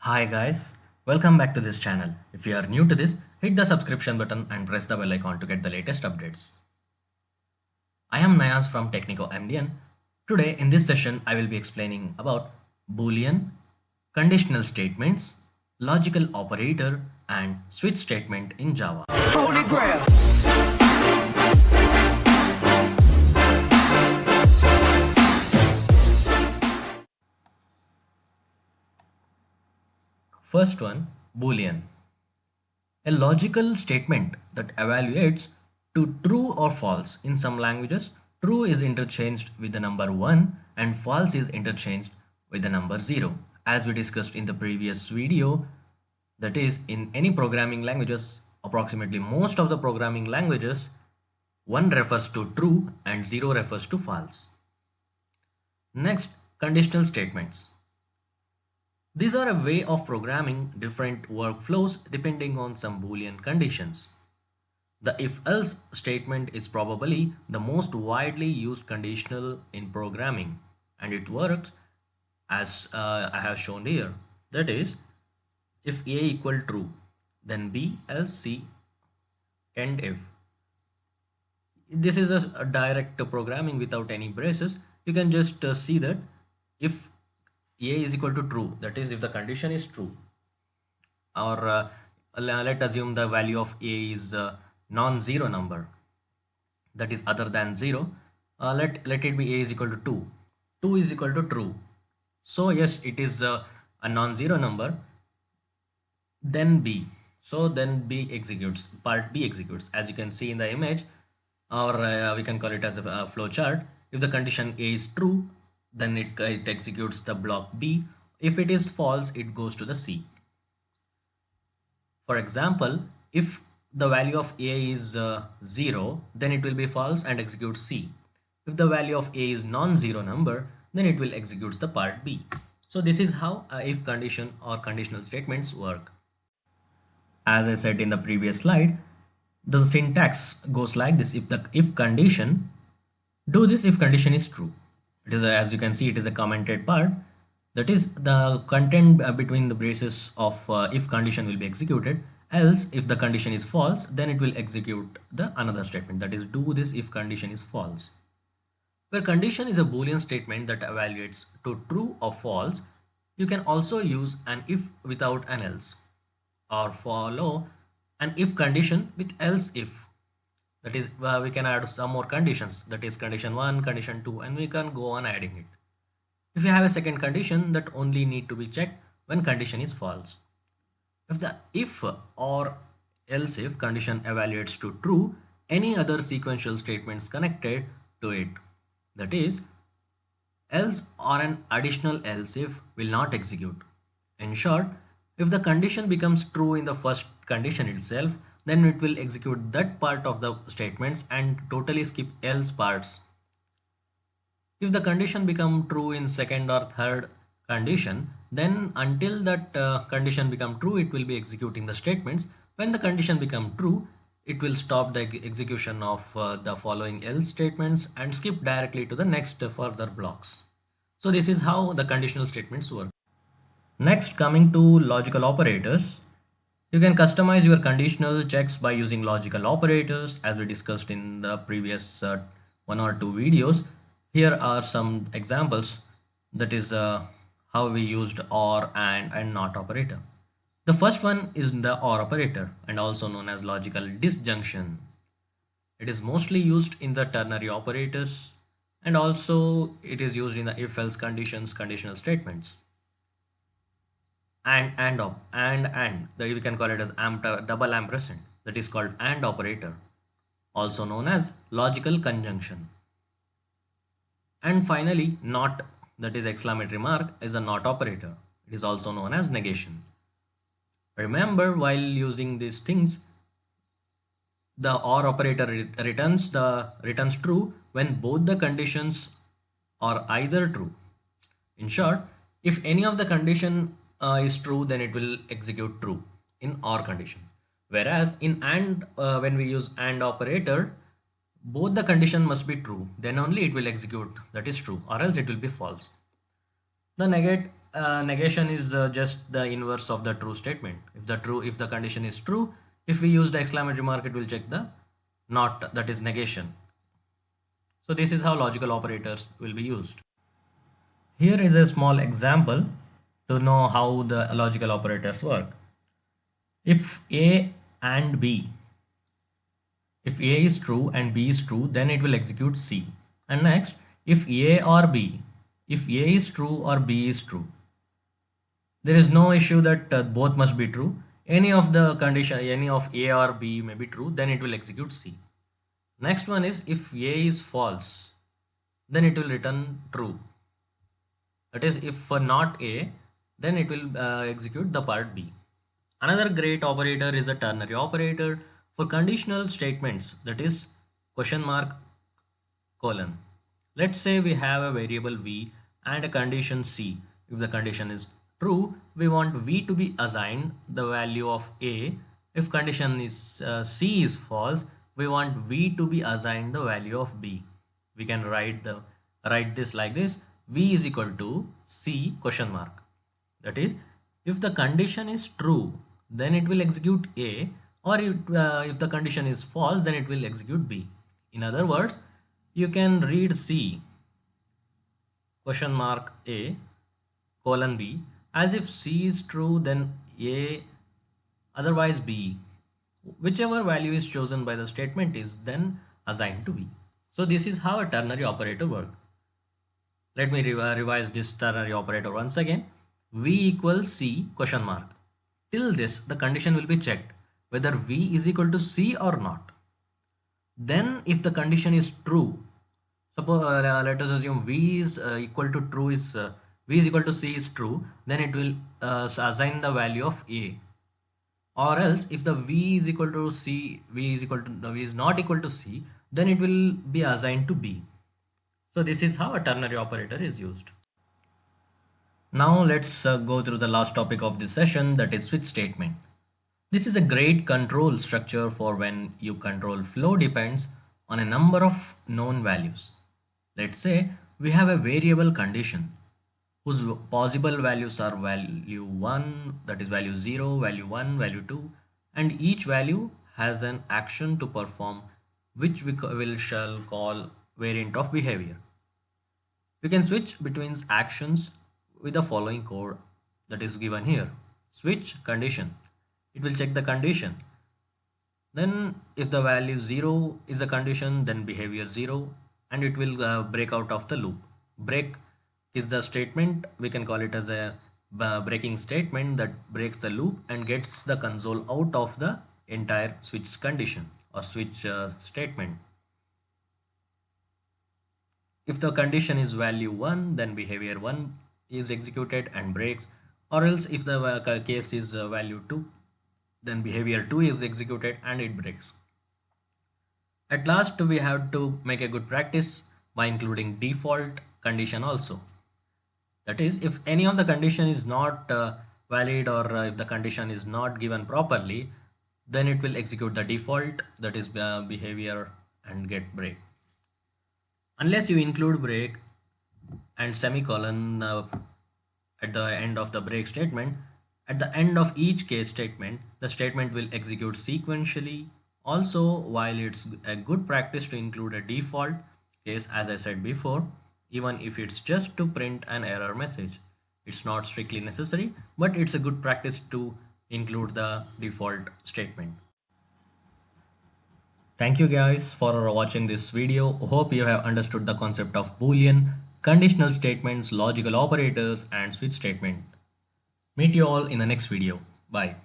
Hi guys, welcome back to this channel. If you are new to this, hit the subscription button and press the bell icon to get the latest updates. I am Nayaz from Technico MDN. Today in this session I will be explaining about Boolean, conditional statements, logical operator and switch statement in Java. Holy Grail. First one, Boolean. A logical statement that evaluates to true or false. In some languages, true is interchanged with the number 1 and false is interchanged with the number 0. As we discussed in the previous video, that is, in any programming languages, approximately most of the programming languages, 1 refers to true and 0 refers to false. Next, conditional statements. These are a way of programming different workflows depending on some Boolean conditions. The if-else statement is probably the most widely used conditional in programming, and it works as I have shown here. That is, if A equal true, then B else C, and if. This is a direct programming without any braces. You can just see that if A is equal to true, that is if the condition is true, or let assume the value of A is a non-zero number, that is other than 0. Let it be A is equal to 2. 2 is equal to true. So yes, it is a non-zero number. Then B. So then B executes, part B executes, as you can see in the image, or we can call it as a flow chart. If the condition A is true, then it executes the block B. If it is false, it goes to the C. For example, if the value of A is 0, then it will be false and execute C. If the value of A is non-zero number, then it will execute the part B. So this is how if condition or conditional statements work. As I said in the previous slide, the syntax goes like this. If the if condition, do this if condition is true. It is as you can see, it is a commented part. That is the content between the braces of if condition will be executed. Else, if the condition is false, then it will execute the another statement. That is, do this if condition is false. Where condition is a Boolean statement that evaluates to true or false, you can also use an if without an else, or follow an if condition with else if. That is, we can add some more conditions, that is condition 1, condition 2, and we can go on adding it. If you have a second condition, that only need to be checked when condition is false. If the if or else if condition evaluates to true, any other sequential statements connected to it, that is, else or an additional else if, will not execute. In short, if the condition becomes true in the first condition itself, then it will execute that part of the statements and totally skip else parts. If the condition become true in second or third condition, then until that condition become true, it will be executing the statements. When the condition become true, it will stop the execution of the following else statements and skip directly to the next further blocks. So this is how the conditional statements work. Next, coming to logical operators. You can customize your conditional checks by using logical operators, as we discussed in the previous one or two videos. Here are some examples. That is how we used or and not operator. The first one is the or operator, and also known as logical disjunction. It is mostly used in the ternary operators, and also it is used in the if-else conditions, conditional statements. And that we can call it as double ampersand, that is called and operator, also known as logical conjunction. And finally, not, that is exclamatory mark, is a not operator. It is also known as negation. Remember, while using these things, the or operator returns true when both the conditions are either true. In short, if any of the condition is true, then it will execute true in or condition. Whereas in and, when we use and operator, both the condition must be true, then only it will execute that is true, or else it will be false. The negate negation is just the inverse of the true statement. If the condition is true, if we use the exclamatory mark, it will check the not, that is negation. So this is how logical operators will be used. Here is a small example to know how the logical operators work. If A and B, if A is true and B is true, then it will execute C. And next, if A or B, if A is true or B is true, there is no issue that both must be true. Any of the condition, any of A or B may be true, then it will execute C. Next one is if A is false, then it will return true. That is, if for not A, then it will execute the part B. Another great operator is a ternary operator for conditional statements, that is question mark colon. Let's say we have a variable V and a condition C. If the condition is true, we want V to be assigned the value of A. If condition is C is false, we want V to be assigned the value of B. We can write this like this: V is equal to C question mark. That is, if the condition is true, then it will execute A, or if the condition is false, then it will execute B. In other words, you can read C question mark A colon B as if C is true, then A, otherwise B. Whichever value is chosen by the statement is then assigned to B. So this is how a ternary operator works. Let me revise this ternary operator once again. V equals C question mark. Till this, the condition will be checked whether V is equal to C or not. Then if the condition is true, suppose let us assume V is equal to true is V is equal to C is true, then it will assign the value of A. Or else if the V is equal to C, V is not equal to C, then it will be assigned to B. So this is how a ternary operator is used. Now let's go through the last topic of this session, that is switch statement. This is a great control structure for when you control flow depends on a number of known values. Let's say we have a variable condition whose possible values are value 1, that is value 0, value 1, value 2, and each value has an action to perform, which we shall call variant of behavior. You can switch between actions with the following code that is given here. Switch condition. It will check the condition. Then if the value 0 is a condition, then behavior 0, and it will break out of the loop. Break is the statement, we can call it as a breaking statement that breaks the loop and gets the console out of the entire switch condition or switch statement. If the condition is value 1, then behavior 1 is executed and breaks, or else if the case is value 2, then behavior 2 is executed and it breaks. At last, we have to make a good practice by including default condition also. That is, if any of the condition is not valid, or if the condition is not given properly, then it will execute the default, that is behavior, and get break. Unless you include break and semicolon at the end of the break statement, at the end of each case statement, the statement will execute sequentially. Also, while it's a good practice to include a default case, as I said before, even if it's just to print an error message, it's not strictly necessary, but it's a good practice to include the default statement. Thank you guys for watching this video. Hope you have understood the concept of Boolean, conditional statements, logical operators, and switch statement. Meet you all in the next video. Bye.